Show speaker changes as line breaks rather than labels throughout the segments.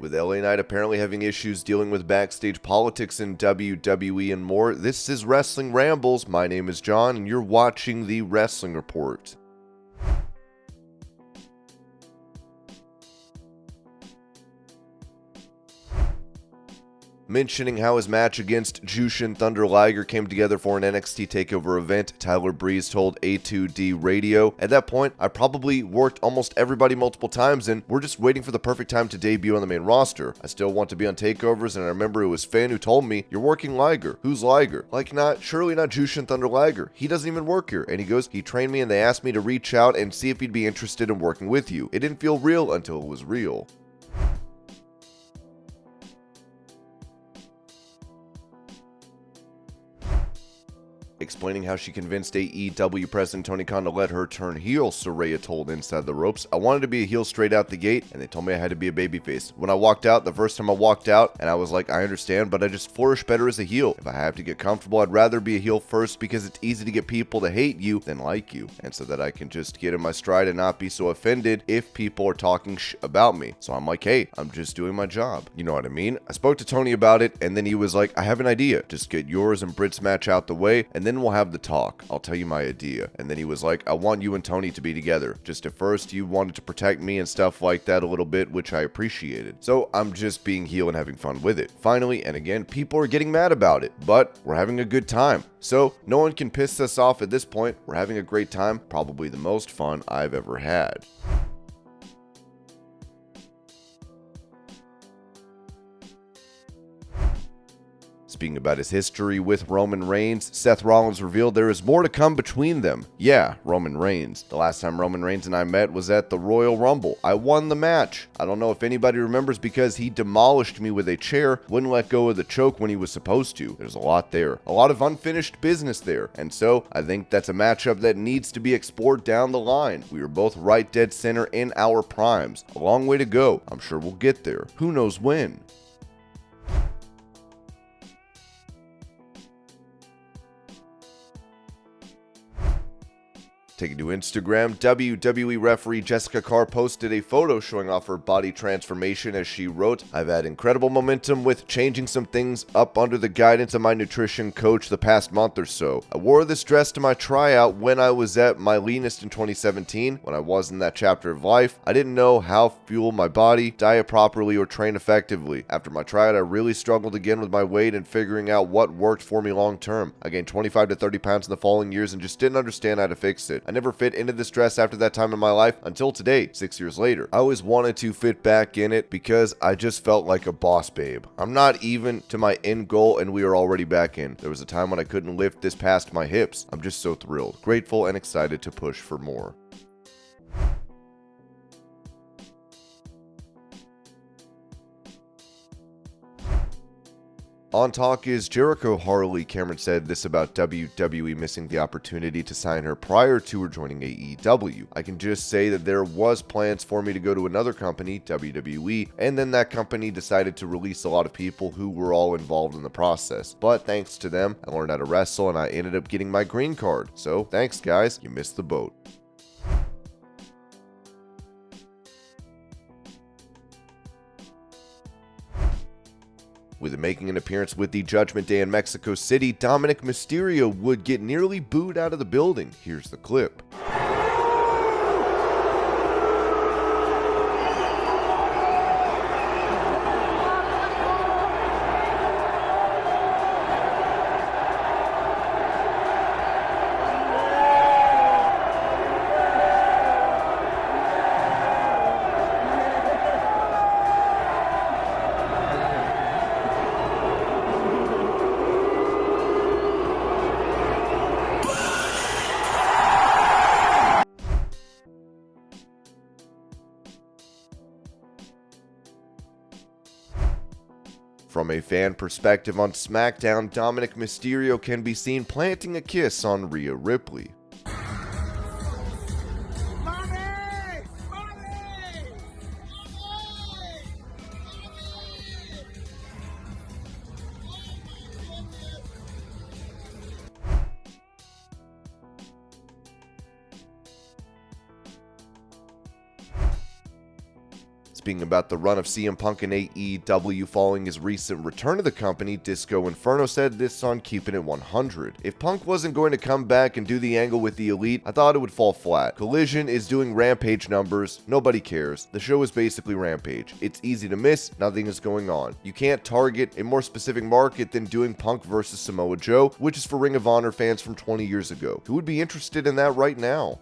With LA Knight apparently having issues dealing with backstage politics in WWE and more, this is Wrestling Rambles. My name is John, and you're watching the Wrestling Report. Mentioning how his match against Jushin Thunder Liger came together for an NXT TakeOver event, Tyler Breeze told A2D Radio, "At that point, I probably worked almost everybody multiple times and we're just waiting for the perfect time to debut on the main roster. I still want to be on takeovers, and I remember it was Finn who told me, 'You're working Liger.' Who's Liger? Like, surely not Jushin Thunder Liger. He doesn't even work here." And he goes, "He trained me and they asked me to reach out and see if he'd be interested in working with you. It didn't feel real until it was real." Explaining how she convinced AEW president Tony Khan to let her turn heel, Saraya told Inside the Ropes, "I wanted to be a heel straight out the gate, and they told me I had to be a babyface. When I walked out, the first time I walked out, and I was like, I understand, but I just flourish better as a heel. If I have to get comfortable, I'd rather be a heel first because it's easy to get people to hate you than like you, and so that I can just get in my stride and not be so offended if people are talking about me. So I'm like, hey, I'm just doing my job. You know what I mean?" I spoke to Tony about it, and then he was like, "I have an idea. Just get yours and Britt's match out the way, and then we'll have the talk. I'll tell you my idea." And then he was like, "I want you and Tony to be together. Just at first, you wanted to protect me and stuff like that a little bit, which I appreciated. So I'm just being heel and having fun with it." Finally, and again, people are getting mad about it, but we're having a good time. So no one can piss us off at this point. We're having a great time, probably the most fun I've ever had. Speaking about his history with Roman Reigns, Seth Rollins revealed there is more to come between them. Yeah, Roman Reigns. "The last time Roman Reigns and I met was at the Royal Rumble. I won the match. I don't know if anybody remembers because he demolished me with a chair, wouldn't let go of the choke when he was supposed to. There's a lot there. A lot of unfinished business there. And so, I think that's a matchup that needs to be explored down the line. We were both right dead center in our primes. A long way to go. I'm sure we'll get there. Who knows when?" Taking to Instagram, WWE referee Jessica Carr posted a photo showing off her body transformation as she wrote, "I've had incredible momentum with changing some things up under the guidance of my nutrition coach the past month or so. I wore this dress to my tryout when I was at my leanest in 2017, when I was in that chapter of life. I didn't know how to fuel my body, diet properly, or train effectively. After my tryout, I really struggled again with my weight and figuring out what worked for me long term. I gained 25 to 30 pounds in the following years and just didn't understand how to fix it. I never fit into this dress after that time in my life until today, 6 years later. I always wanted to fit back in it because I just felt like a boss babe. I'm not even to my end goal and we are already back in. There was a time when I couldn't lift this past my hips. I'm just so thrilled, grateful, and excited to push for more." On Talk Is Jericho Harley, Cameron said this about WWE missing the opportunity to sign her prior to her joining AEW. "I can just say that there was plans for me to go to another company, WWE, and then that company decided to release a lot of people who were all involved in the process. But thanks to them, I learned how to wrestle and I ended up getting my green card. So thanks guys, you missed the boat." With him making an appearance with the Judgment Day in Mexico City, Dominik Mysterio would get nearly booed out of the building. Here's the clip. From a fan perspective on SmackDown, Dominik Mysterio can be seen planting a kiss on Rhea Ripley. Speaking about the run of CM Punk in AEW following his recent return to the company, Disco Inferno said this on Keeping It 100. If Punk wasn't going to come back and do the angle with the Elite, I thought it would fall flat. Collision is doing Rampage numbers, nobody cares. The show is basically Rampage. It's easy to miss, nothing is going on. You can't target a more specific market than doing Punk versus Samoa Joe, which is for Ring of Honor fans from 20 years ago. Who would be interested in that right now?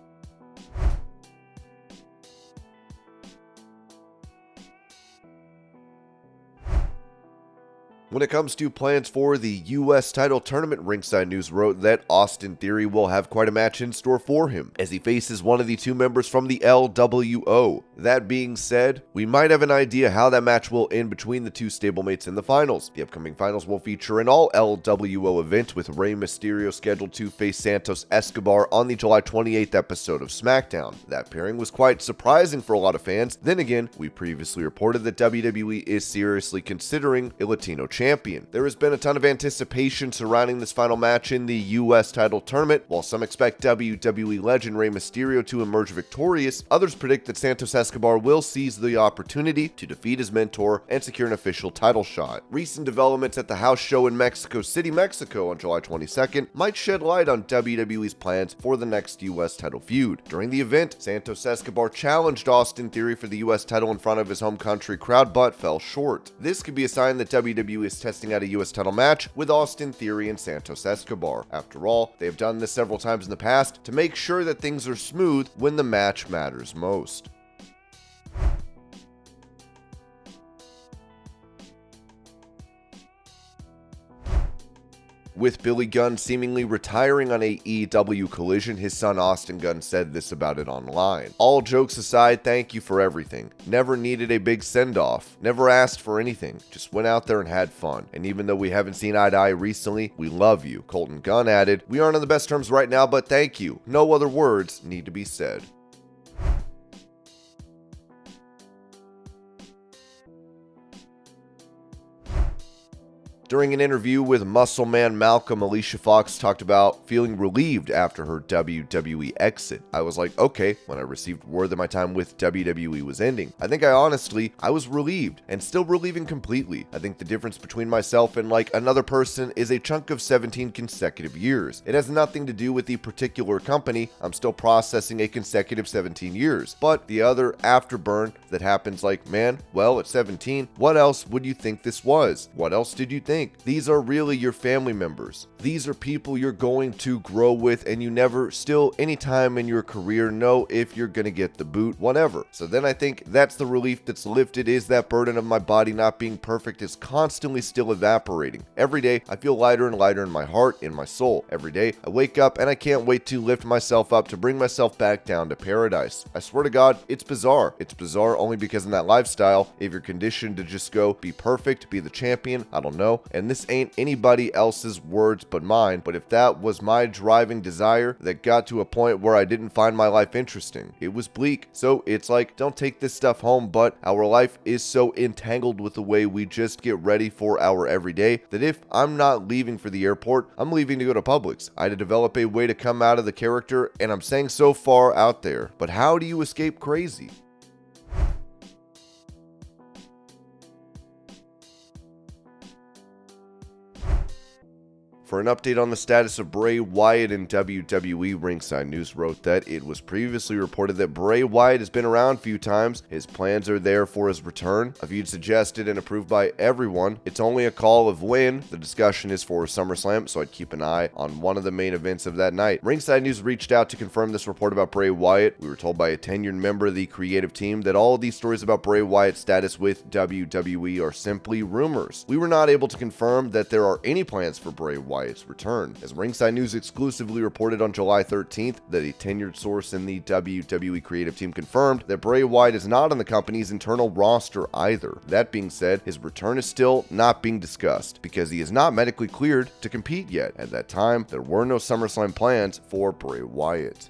When it comes to plans for the US title tournament, Ringside News wrote that Austin Theory will have quite a match in store for him, as he faces one of the two members from the LWO. That being said, we might have an idea how that match will end between the two stablemates in the finals. The upcoming finals will feature an all LWO event, with Rey Mysterio scheduled to face Santos Escobar on the July 28th episode of SmackDown. That pairing was quite surprising for a lot of fans. Then again, we previously reported that WWE is seriously considering a Latino champion. There has been a ton of anticipation surrounding this final match in the US title tournament. While some expect WWE legend Rey Mysterio to emerge victorious, others predict that Santos Escobar will seize the opportunity to defeat his mentor and secure an official title shot. Recent developments at the house show in Mexico City, Mexico on July 22nd might shed light on WWE's plans for the next US title feud. During the event, Santos Escobar challenged Austin Theory for the US title in front of his home country crowd, but fell short. This could be a sign that WWE is testing out a US title match with Austin Theory and Santos Escobar. After all, they have done this several times in the past to make sure that things are smooth when the match matters most. With Billy Gunn seemingly retiring on AEW Collision, his son Austin Gunn said this about it online. "All jokes aside, thank you for everything. Never needed a big send-off. Never asked for anything. Just went out there and had fun. And even though we haven't seen eye to eye recently, we love you." Colton Gunn added, "We aren't on the best terms right now, but thank you. No other words need to be said." During an interview with Muscle Man Malcolm, Alicia Fox talked about feeling relieved after her WWE exit. "I was like, okay," when I received word that my time with WWE was ending. I was relieved, and still relieving completely. I think the difference between myself and like another person is a chunk of 17 consecutive years. It has nothing to do with the particular company. I'm still processing a consecutive 17 years. But the other afterburn that happens, like, man, well, at 17, what else would you think this was? What else did you think? These are really your family members. These are people you're going to grow with, and you never still any time in your career know if you're going to get the boot, whatever." So then I think that's the relief that's lifted, is that burden of my body not being perfect is constantly still evaporating. Every day I feel lighter and lighter in my heart, in my soul. Every day I wake up and I can't wait to lift myself up to bring myself back down to paradise. I swear to God, it's bizarre. It's bizarre only because in that lifestyle, if you're conditioned to just go be perfect, be the champion, I don't know. And this ain't anybody else's words but mine, but if that was my driving desire that got to a point where I didn't find my life interesting, it was bleak. So it's like, don't take this stuff home, but our life is so entangled with the way we just get ready for our everyday that if I'm not leaving for the airport, I'm leaving to go to Publix. I had to develop a way to come out of the character, and I'm saying so far out there. But how do you escape crazy? For an update on the status of Bray Wyatt in WWE, Ringside News wrote that it was previously reported that Bray Wyatt has been around a few times. His plans are there for his return. A feud suggested and approved by everyone. It's only a call of when. The discussion is for Summerslam, so I'd keep an eye on one of the main events of that night. Ringside News reached out to confirm this report about Bray Wyatt. We were told by a tenured member of the creative team that all of these stories about Bray Wyatt's status with WWE are simply rumors. We were not able to confirm that there are any plans for Bray Wyatt's return, as Ringside News exclusively reported on July 13th that a tenured source in the WWE creative team confirmed that Bray Wyatt is not on the company's internal roster either. That being said, his return is still not being discussed because he is not medically cleared to compete yet. At that time, there were no SummerSlam plans for Bray Wyatt.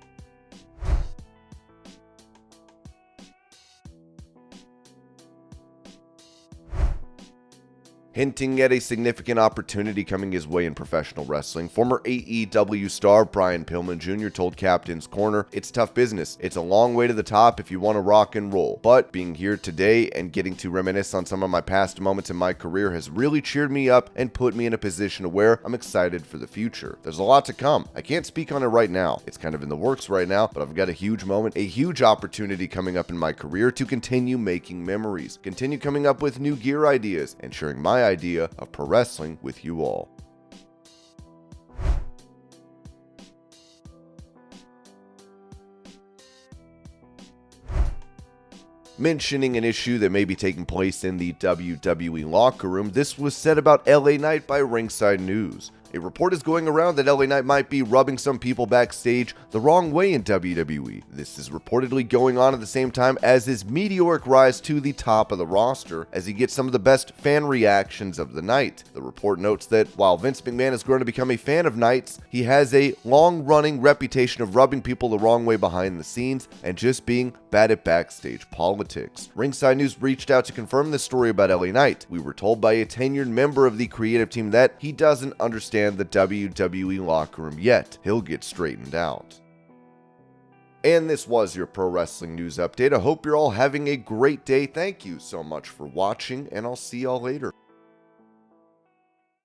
hinting at a significant opportunity coming his way in professional wrestling. Former AEW star Brian Pillman Jr. told Captain's Corner, "It's tough business. It's a long way to the top if you want to rock and roll. But being here today and getting to reminisce on some of my past moments in my career has really cheered me up and put me in a position where I'm excited for the future. There's a lot to come. I can't speak on it right now. It's kind of in the works right now, but I've got a huge moment, a huge opportunity coming up in my career to continue making memories, continue coming up with new gear ideas, and sharing my idea of pro wrestling with you all." Mentioning an issue that may be taking place in the WWE locker room, this was said about LA Knight by Ringside News. A report is going around that LA Knight might be rubbing some people backstage the wrong way in WWE. This is reportedly going on at the same time as his meteoric rise to the top of the roster as he gets some of the best fan reactions of the night. The report notes that while Vince McMahon has grown to become a fan of Knight's, he has a long-running reputation of rubbing people the wrong way behind the scenes and just being bad at backstage politics. Ringside News reached out to confirm this story about LA Knight. We were told by a tenured member of the creative team that he doesn't understand the WWE locker room yet. He'll get straightened out. And this was your pro wrestling news update. I hope you're all having a great day. Thank you so much for watching, and I'll see y'all later.